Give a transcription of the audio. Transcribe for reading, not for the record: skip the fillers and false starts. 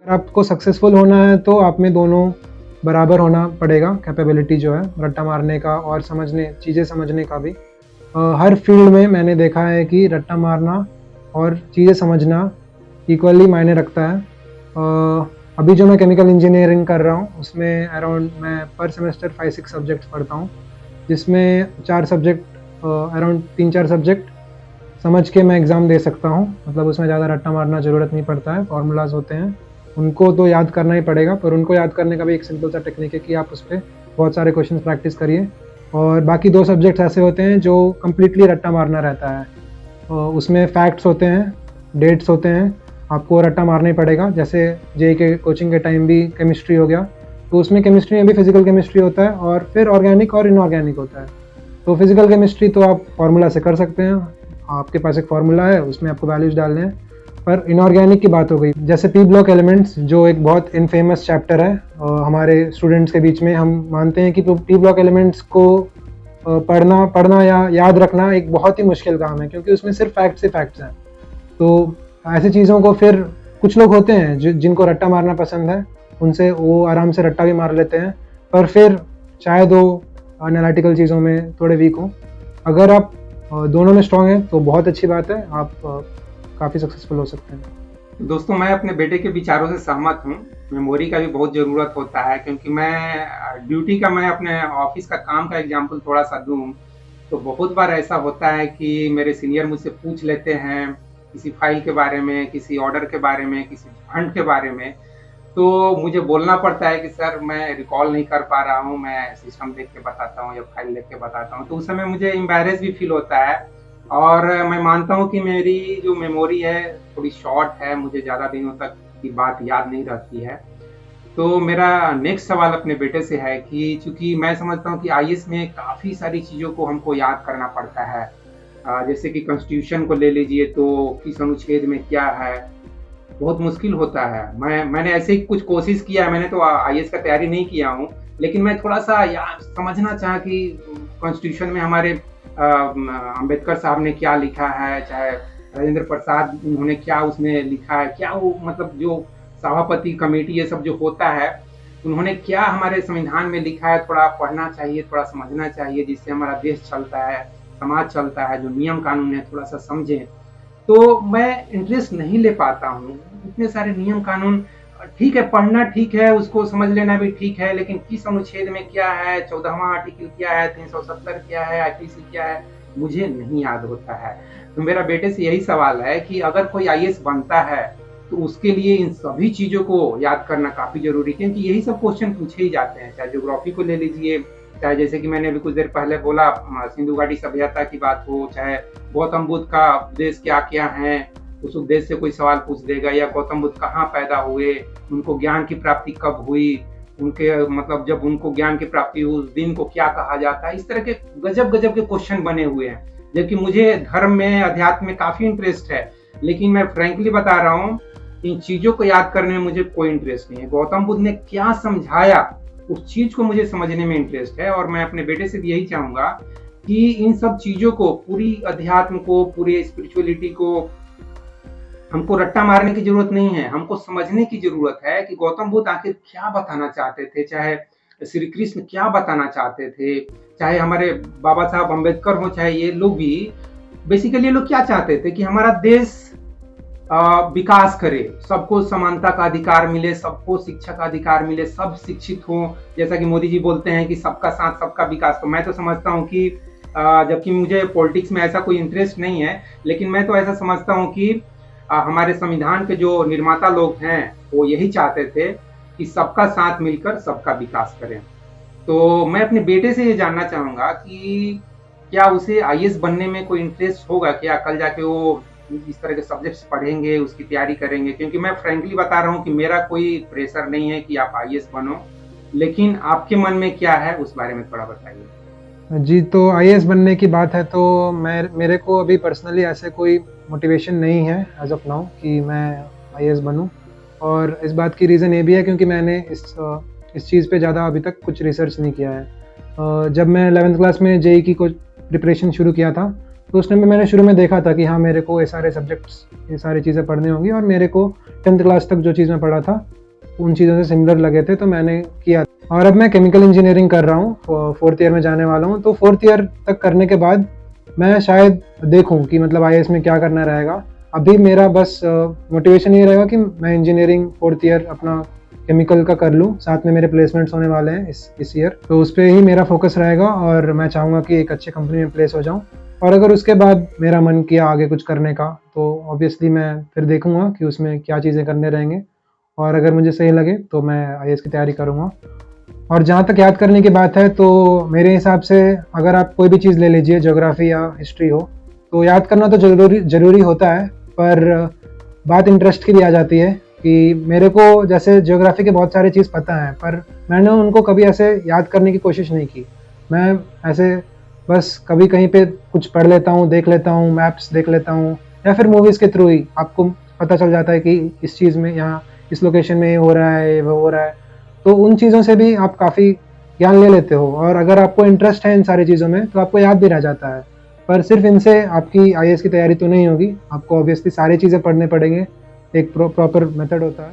अगर आपको सक्सेसफुल होना है तो आप में दोनों बराबर होना पड़ेगा, कैपेबिलिटी जो है रट्टा मारने का और चीज़ें समझने का भी। हर फील्ड में मैंने देखा है कि रट्टा मारना और चीज़ें समझना इक्वली मायने रखता है। अभी जो मैं केमिकल इंजीनियरिंग कर रहा हूँ उसमें अराउंड मैं पर सेमेस्टर 5-6 सब्जेक्ट्स पढ़ता हूँ, जिसमें 4 सब्जेक्ट अराउंड 3-4 सब्जेक्ट समझ के मैं एग्ज़ाम दे सकता हूँ। मतलब उसमें ज़्यादा रट्टा मारना ज़रूरत नहीं पड़ता है, फार्मूलाज़ होते हैं, उनको तो याद करना ही पड़ेगा, पर उनको याद करने का भी एक सिंपल सा टेक्निक है कि आप उस पे बहुत सारे क्वेश्चंस प्रैक्टिस करिए। और बाकी 2 सब्जेक्ट्स ऐसे होते हैं जो कंप्लीटली रट्टा मारना रहता है। उसमें फैक्ट्स होते हैं, डेट्स होते हैं, आपको रट्टा मारना ही पड़ेगा। जैसे जेईई के कोचिंग के टाइम भी केमिस्ट्री हो गया, तो उसमें केमिस्ट्री में भी फिजिकल केमिस्ट्री होता है और फिर ऑर्गेनिक और इनऑर्गेनिक होता है। तो फिजिकल केमिस्ट्री तो आप फार्मूला से कर सकते हैं, आपके पास एक फार्मूला है, उसमें आपको वैल्यूज डालने हैं। पर इनऑर्गेनिक की बात हो गई, जैसे पी ब्लॉक एलिमेंट्स जो एक बहुत इनफेमस चैप्टर है हमारे स्टूडेंट्स के बीच में। हम मानते हैं कि पी ब्लॉक एलिमेंट्स को पढ़ना या याद रखना एक बहुत ही मुश्किल काम है, क्योंकि उसमें सिर्फ फैक्ट्स ही फैक्ट्स हैं। तो ऐसी चीज़ों को फिर कुछ लोग होते हैं जिनको रट्टा मारना पसंद है, उनसे वो आराम से रट्टा भी मार लेते हैं, पर फिर शायद वो एनालिटिकल चीज़ों में थोड़े वीक हों। अगर आप दोनों में स्ट्रांग हैं तो बहुत अच्छी बात है, आप काफ़ी सक्सेसफुल हो सकते हैं। दोस्तों, मैं अपने बेटे के विचारों से सहमत हूँ। मेमोरी का भी बहुत ज़रूरत होता है, क्योंकि मैं अपने ऑफिस का काम का एग्जाम्पल थोड़ा सा दूँ तो बहुत बार ऐसा होता है कि मेरे सीनियर मुझसे पूछ लेते हैं किसी फाइल के बारे में, किसी ऑर्डर के बारे में, किसी फंड के बारे में, तो मुझे बोलना पड़ता है कि सर मैं रिकॉल नहीं कर पा रहा हूँ, मैं सिस्टम देख के बताता हूँ या फाइल देख के बताता हूँ। तो उस समय मुझे एम्बैरेस भी फील होता है और मैं मानता हूँ कि मेरी जो मेमोरी है थोड़ी शॉर्ट है, मुझे ज़्यादा दिनों तक की बात याद नहीं रहती है। तो मेरा नेक्स्ट सवाल अपने बेटे से है कि चूंकि मैं समझता हूँ कि आईएएस में काफ़ी सारी चीज़ों को हमको याद करना पड़ता है। जैसे कि कॉन्स्टिट्यूशन को ले लीजिए, तो किस अनुच्छेद में क्या है, बहुत मुश्किल होता है। मैंने ऐसे ही कुछ कोशिश किया है, मैंने तो आईएएस का तैयारी नहीं किया हूँ, लेकिन मैं थोड़ा-सा याद समझना चाहा कि कॉन्स्टिट्यूशन में हमारे अम्बेडकर साहब ने क्या लिखा है, चाहे राजेंद्र प्रसाद उन्होंने क्या उसमें लिखा है, क्या वो मतलब जो सभापति कमेटी ये सब जो होता है, उन्होंने क्या हमारे संविधान में लिखा है, थोड़ा पढ़ना चाहिए, थोड़ा समझना चाहिए, जिससे हमारा देश चलता है, समाज चलता है, जो नियम कानून है थोड़ा-सा समझें। तो मैं इंटरेस्ट नहीं ले पाता हूँ। इतने सारे नियम कानून ठीक है, पढ़ना ठीक है, उसको समझ लेना भी ठीक है, लेकिन किस अनुच्छेद में क्या है, 14वां आर्टिकल क्या है, 370 क्या है, आईपीसी क्या है, मुझे नहीं याद होता है। तो मेरा बेटे से यही सवाल है कि अगर कोई आईएएस बनता है तो उसके लिए इन सभी चीज़ों को याद करना काफ़ी ज़रूरी है, क्योंकि यही सब क्वेश्चन पूछे ही जाते हैं। चाहे ज्योग्राफी को ले लीजिए, चाहे जैसे कि मैंने अभी कुछ देर पहले बोला सिंधु घाटी सभ्यता की बात हो, चाहे गौतम बुद्ध का उपदेश क्या-क्या है, उस उपदेश से कोई सवाल पूछ देगा, या गौतम बुद्ध कहाँ पैदा हुए, उनको ज्ञान की प्राप्ति कब हुई, उनके मतलब जब उनको ज्ञान की प्राप्ति हुई उस दिन को क्या कहा जाता है। इस तरह के गजब-गजब के क्वेश्चन बने हुए हैं। जबकि मुझे धर्म में, अध्यात्म में काफ़ी इंटरेस्ट है, लेकिन मैं फ्रैंकली बता रहा हूँ, इन चीज़ों को याद करने में मुझे कोई इंटरेस्ट नहीं है। गौतम बुद्ध ने क्या समझाया, उस चीज़ को मुझे समझने में इंटरेस्ट है, और मैं अपने बेटे से भी यही चाहूँगा कि इन सब चीज़ों को, पूरी अध्यात्म को, पूरी स्पिरिचुअलिटी को हमको रट्टा मारने की ज़रूरत नहीं है, हमको समझने की ज़रूरत है कि गौतम बुद्ध आखिर क्या बताना चाहते थे, चाहे श्री कृष्ण क्या बताना चाहते थे, चाहे हमारे बाबा साहब अम्बेडकर हों, चाहे ये लोग भी, बेसिकली ये लोग क्या चाहते थे कि हमारा देश विकास करे, सबको समानता का अधिकार मिले, सबको शिक्षा का अधिकार मिले, सब शिक्षित हों। जैसा कि मोदी जी बोलते हैं कि सबका साथ सबका विकास। तो मैं तो समझता हूँ कि जबकि मुझे पॉलिटिक्स में ऐसा कोई इंटरेस्ट नहीं है, लेकिन मैं तो ऐसा समझता हूँ कि हमारे संविधान के जो निर्माता लोग हैं वो यही चाहते थे कि सबका साथ मिलकर सबका विकास करें। तो मैं अपने बेटे से ये जानना चाहूँगा कि क्या उसे आईएएस बनने में कोई इंटरेस्ट होगा क्या? कल जाके वो इस तरह के सब्जेक्ट्स पढ़ेंगे, उसकी तैयारी करेंगे? क्योंकि मैं फ्रैंकली बता रहा हूँ कि मेरा कोई प्रेशर नहीं है कि आप आईएएस बनो, लेकिन आपके मन में क्या है उस बारे में थोड़ा बताइए। जी, तो आईएएस बनने की बात है तो मेरे को अभी पर्सनली ऐसे कोई मोटिवेशन नहीं है एज़ ऑफ़ नाउ कि मैं आईएएस बनूँ। और इस बात की रीज़न ये भी है क्योंकि मैंने इस चीज़ पे ज़्यादा अभी तक कुछ रिसर्च नहीं किया है। जब मैं 11th क्लास में जेईई की कुछ प्रिपरेशन शुरू किया था, तो उस टाइम पे मैंने शुरू में देखा था कि हाँ मेरे को ये सारे सब्जेक्ट्स, ये सारी चीज़ें पढ़नी होंगी, और मेरे को 10th क्लास तक जो चीज़ मैं पढ़ा था उन चीज़ों से सिमिलर लगे थे, तो मैंने किया। और अब मैं केमिकल इंजीनियरिंग कर रहा हूँ, 4th ईयर में जाने वाला हूँ। तो 4th ईयर तक करने के बाद मैं शायद देखूँ कि मतलब IAS में क्या करना रहेगा। अभी मेरा बस मोटिवेशन ये रहेगा कि मैं इंजीनियरिंग 4th ईयर अपना केमिकल का कर लूँ, साथ में मेरे प्लेसमेंट्स होने वाले हैं इस ईयर, तो उस पर ही मेरा फोकस रहेगा। और मैं चाहूँगा कि एक अच्छे कंपनी में प्लेस हो जाऊँ, और अगर उसके बाद मेरा मन किया आगे कुछ करने का, तो ऑब्वियसली मैं फिर देखूँगा कि उसमें क्या चीज़ें करने रहेंगे, और अगर मुझे सही लगे तो मैं IAS की तैयारी करूँगा। और जहाँ तक याद करने की बात है, तो मेरे हिसाब से अगर आप कोई भी चीज़ ले लीजिए, ज्योग्राफी या हिस्ट्री हो, तो याद करना तो ज़रूरी होता है, पर बात इंटरेस्ट की भी आ जाती है कि मेरे को जैसे ज्योग्राफी के बहुत सारी चीज़ पता है, पर मैंने उनको कभी ऐसे याद करने की कोशिश नहीं की। मैं ऐसे बस कभी कहीं पे कुछ पढ़ लेता हूँ, देख लेता हूँ, मैप्स देख लेता हूँ, या फिर मूवीज़ के थ्रू ही आपको पता चल जाता है कि इस चीज़ में, यहाँ इस लोकेशन में ये हो रहा है, वो हो रहा है। तो उन चीज़ों से भी आप काफ़ी ज्ञान ले लेते हो, और अगर आपको इंटरेस्ट है इन सारी चीज़ों में तो आपको याद भी रह जाता है। पर सिर्फ इनसे आपकी IAS की तैयारी तो नहीं होगी, आपको ऑब्वियसली सारी चीज़ें पढ़ने पड़ेंगे, एक प्रॉपर मेथड होता है।